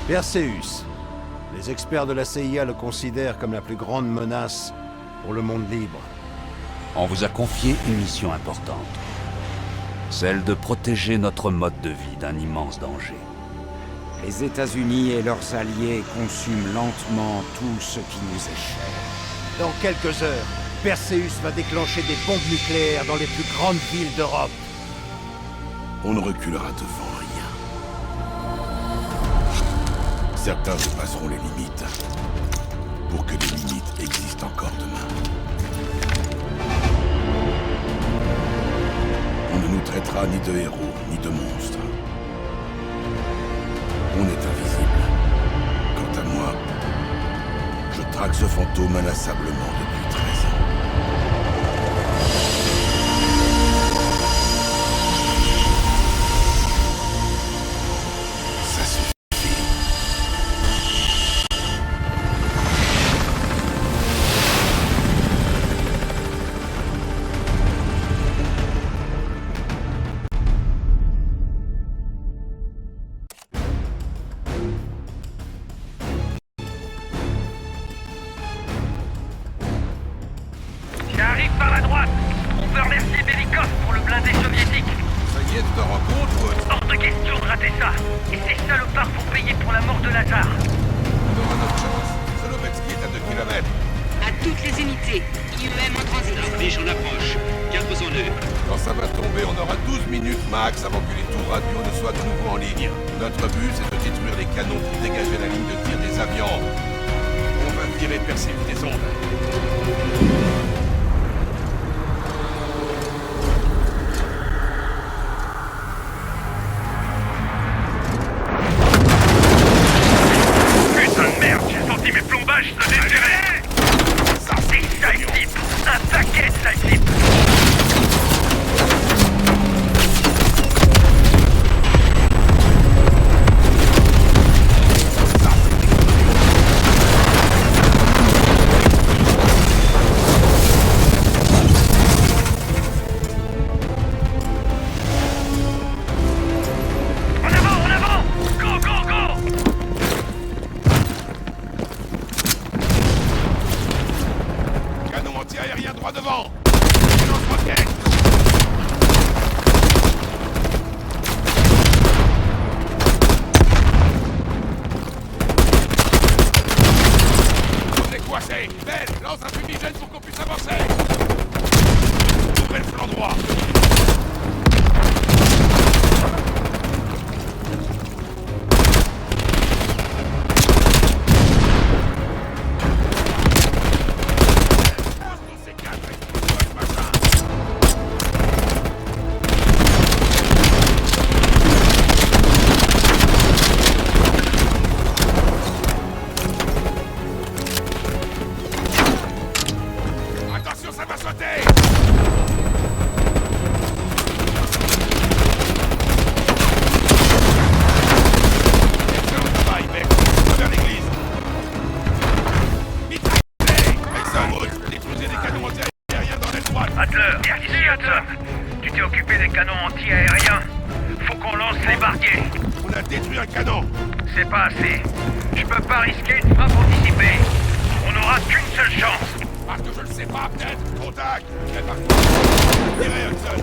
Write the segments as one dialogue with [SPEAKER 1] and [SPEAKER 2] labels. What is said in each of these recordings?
[SPEAKER 1] Perseus. Les experts de la CIA le considèrent comme la plus grande menace pour le monde libre.
[SPEAKER 2] On vous a confié une mission importante. Celle de protéger notre mode de vie d'un immense danger.
[SPEAKER 3] Les États-Unis et leurs alliés consument lentement tout ce qui nous est cher.
[SPEAKER 1] Dans quelques heures, Perseus va déclencher des bombes nucléaires dans les plus grandes villes d'Europe.
[SPEAKER 4] On ne reculera devant rien. Certains dépasseront les limites, pour que les limites existent encore demain. On ne nous traitera ni de héros, ni de monstres. On est invisible. Quant à moi, je traque ce fantôme inlassablement depuis 13 ans. Ça suffit.
[SPEAKER 5] J'arrive par la droite. On peut remercier Belikov pour le blindé soviétique.
[SPEAKER 4] Ça y est, tu te rends compte,
[SPEAKER 5] Hors de question de rater ça. Et ces salopards vont payer pour la mort de Lazare.
[SPEAKER 4] on aura notre chance. Solovetsky est à 2 kilomètres.
[SPEAKER 6] À toutes les unités, IEM en transit.
[SPEAKER 7] L'armée en approche. Garde en eux.
[SPEAKER 4] Quand ça va tomber, on aura 12 minutes max avant que les tours radio ne soient de nouveau en ligne. Notre but, c'est de détruire les canons qui dégageaient la ligne de tir des avions. On va virer Perseus des ondes.
[SPEAKER 5] Putain de merde, j'ai senti mes plombages se déchirer.
[SPEAKER 4] Ça,
[SPEAKER 5] Des side types. Un paquet de side types. En avant, en avant. Go, go, go.
[SPEAKER 4] canon anti-aérien droit devant. Lance-roquette. On est coincé. Belle, lance un fumigène pour qu'on puisse avancer. Ouvrez le flanc droit. Pose ton C4 et pousse-toi ce machin. Attention, ça va sauter. Excellent travail, mec. Vers l'église. Mitraillez. Exxon, détruisez des canons anti-aériens dans l'aile droite.
[SPEAKER 5] Adler, ici Hudson. Tu t'es occupé des canons anti-aériens. Faut qu'on lance les barquets.
[SPEAKER 4] On a détruit un canon.
[SPEAKER 5] C'est pas assez. Je peux pas risquer une frappe anticipée. On n'aura qu'une seule chance.
[SPEAKER 4] Parce que je le sais pas, peut-être. Contact. Très parti. Tirez, Hudson.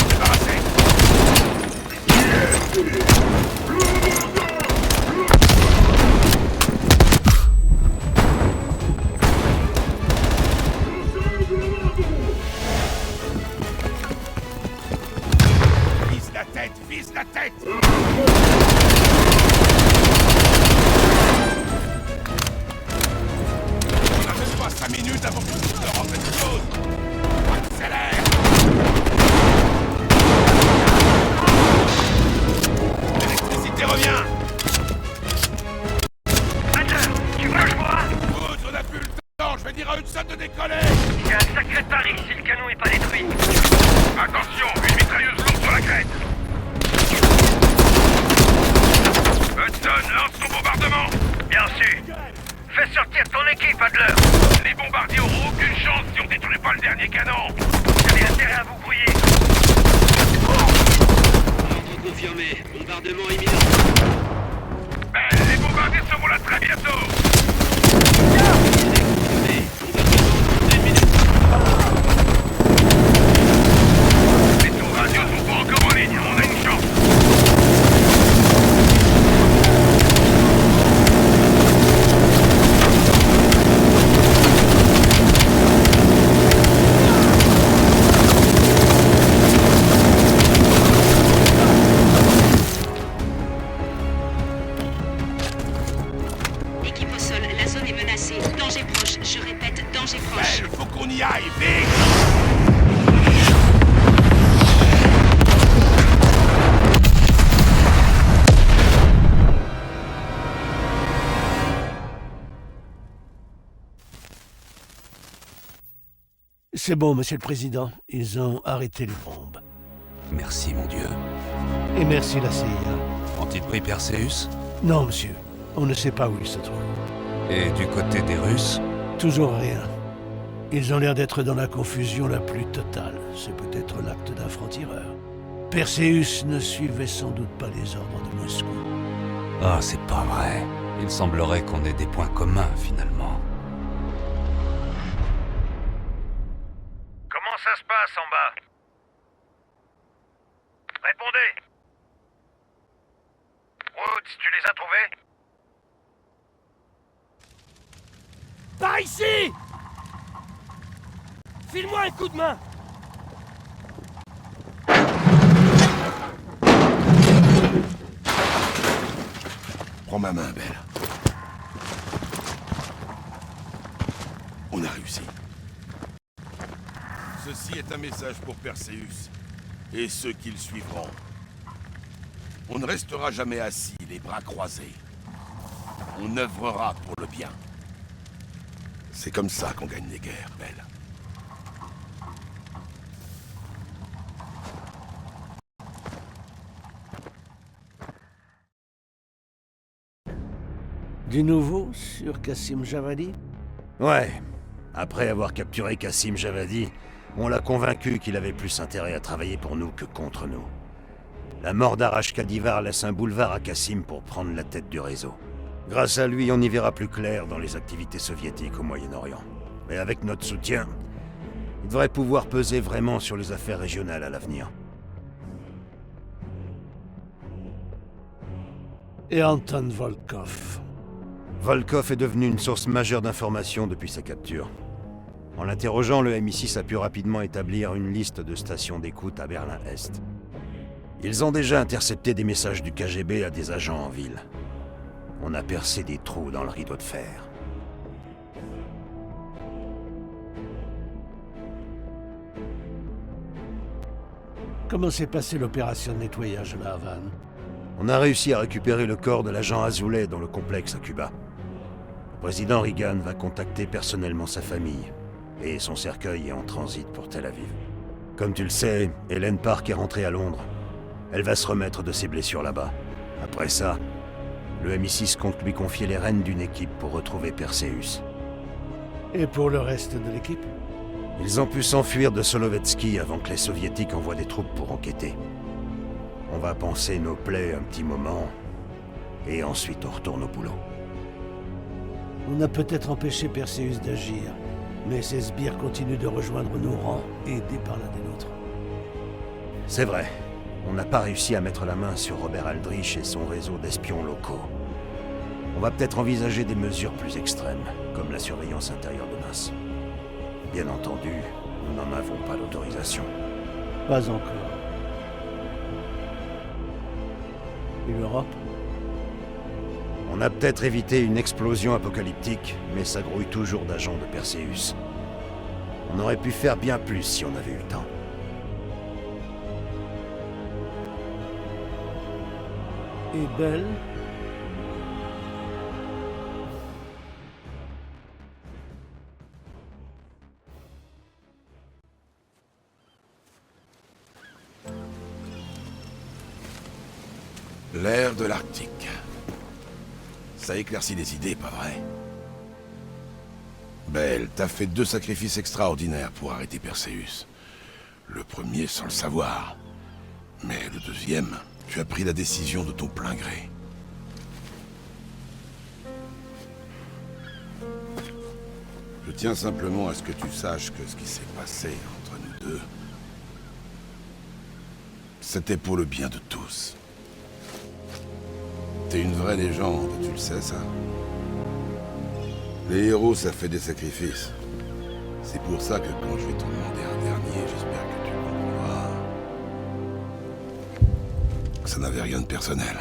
[SPEAKER 4] Débarrassé. Vise la tête, vise la tête. On n'a même pas 5 minutes avant que le monde leur rentre quelque chose. Accélère. L'électricité revient.
[SPEAKER 5] Adler, tu veux que je vois?
[SPEAKER 4] Good, on a plus le temps. Je vais dire à Hudson de décoller.
[SPEAKER 5] C'est un sacré pari si le canon est pas détruit.
[SPEAKER 4] Attention, une mitrailleuse lourde sur la crête. Hudson, lance ton bombardement.
[SPEAKER 5] reçu. Fais sortir ton équipe, Adler.
[SPEAKER 4] Les bombardiers auront aucune chance si on détruit pas le dernier canon.
[SPEAKER 5] Vous avez intérêt à vous grouiller.
[SPEAKER 7] Ordre confirmé. Bombardement imminent.
[SPEAKER 4] Les bombardiers seront là très bientôt.
[SPEAKER 7] Confirmé. Bombardement dans 1 minute.
[SPEAKER 4] Les tours radio sont pas encore en ligne, on a une chance.
[SPEAKER 6] Équipe au sol, la zone est menacée. Danger proche. Je répète, danger proche.
[SPEAKER 4] Il faut qu'on y aille, vite.
[SPEAKER 8] C'est bon, monsieur le président. Ils ont arrêté les bombes.
[SPEAKER 2] Merci, mon Dieu.
[SPEAKER 8] Et merci la CIA.
[SPEAKER 2] Ont-ils pris Perseus?
[SPEAKER 8] Non, monsieur. On ne sait pas où il se trouve.
[SPEAKER 2] Et du côté des Russes?
[SPEAKER 8] Toujours rien. Ils ont l'air d'être dans la confusion la plus totale. C'est peut-être l'acte d'un franc-tireur. Perseus ne suivait sans doute pas les ordres de Moscou.
[SPEAKER 2] Ah, c'est pas vrai. Il semblerait qu'on ait des points communs, finalement.
[SPEAKER 5] Comment ça se passe en bas? Répondez. Woods, tu les as trouvés?
[SPEAKER 9] Par ici! File-moi un coup de main!
[SPEAKER 4] Prends ma main, Belle. On a réussi. Ceci est un message pour Perseus et ceux qui le suivront. On ne restera jamais assis, les bras croisés. On œuvrera pour le bien. C'est comme ça qu'on gagne les guerres, Belle.
[SPEAKER 8] Du nouveau sur Kassim Javadi?
[SPEAKER 1] Ouais. Après avoir capturé Kassim Javadi, on l'a convaincu qu'il avait plus intérêt à travailler pour nous que contre nous. La mort d'Arash Kadivar laisse un boulevard à Kassim pour prendre la tête du réseau. Grâce à lui, on y verra plus clair dans les activités soviétiques au Moyen-Orient. Et avec notre soutien, il devrait pouvoir peser vraiment sur les affaires régionales à l'avenir.
[SPEAKER 8] Et Anton Volkov?
[SPEAKER 1] Volkov est devenu une source majeure d'informations depuis sa capture. En l'interrogeant, le MI6 a pu rapidement établir une liste de stations d'écoute à Berlin-Est. Ils ont déjà intercepté des messages du KGB à des agents en ville. On a percé des trous dans le rideau de fer.
[SPEAKER 8] Comment s'est passée l'opération de nettoyage de la Havane?
[SPEAKER 1] On a réussi à récupérer le corps de l'agent Azoulay dans le complexe à Cuba. Le président Reagan va contacter personnellement sa famille, et son cercueil est en transit pour Tel Aviv. Comme tu le sais, Hélène Park est rentrée à Londres. Elle va se remettre de ses blessures là-bas. Après ça, le MI6 compte lui confier les rênes d'une équipe pour retrouver Perseus.
[SPEAKER 8] Et pour le reste de l'équipe?
[SPEAKER 1] Ils ont pu s'enfuir de Solovetsky avant que les soviétiques envoient des troupes pour enquêter. On va panser nos plaies un petit moment, et ensuite on retourne au boulot.
[SPEAKER 8] On a peut-être empêché Perseus d'agir, mais ces sbires continuent de rejoindre nos rangs, aidés par l'un des nôtres.
[SPEAKER 1] C'est vrai, on n'a pas réussi à mettre la main sur Robert Aldrich et son réseau d'espions locaux. On va peut-être envisager des mesures plus extrêmes, comme la surveillance intérieure de masse. Bien entendu, nous n'en avons pas l'autorisation.
[SPEAKER 8] Pas encore. Et l'Europe?
[SPEAKER 1] On a peut-être évité une explosion apocalyptique, mais ça grouille toujours d'agents de Perseus. On aurait pu faire bien plus si on avait eu le temps.
[SPEAKER 8] Et Belle?
[SPEAKER 4] L'air de l'Arctique. Ça éclaircit les idées, pas vrai? Belle, t'as fait 2 sacrifices extraordinaires pour arrêter Perséus. Le premier sans le savoir. Mais le deuxième, tu as pris la décision de ton plein gré. Je tiens simplement à ce que tu saches que ce qui s'est passé entre nous deux, c'était pour le bien de tous. T'es une vraie légende, tu le sais ça? Les héros, ça fait des sacrifices. C'est pour ça que quand je vais t'en demander un dernier, j'espère que tu comprendras. Ça n'avait rien de personnel.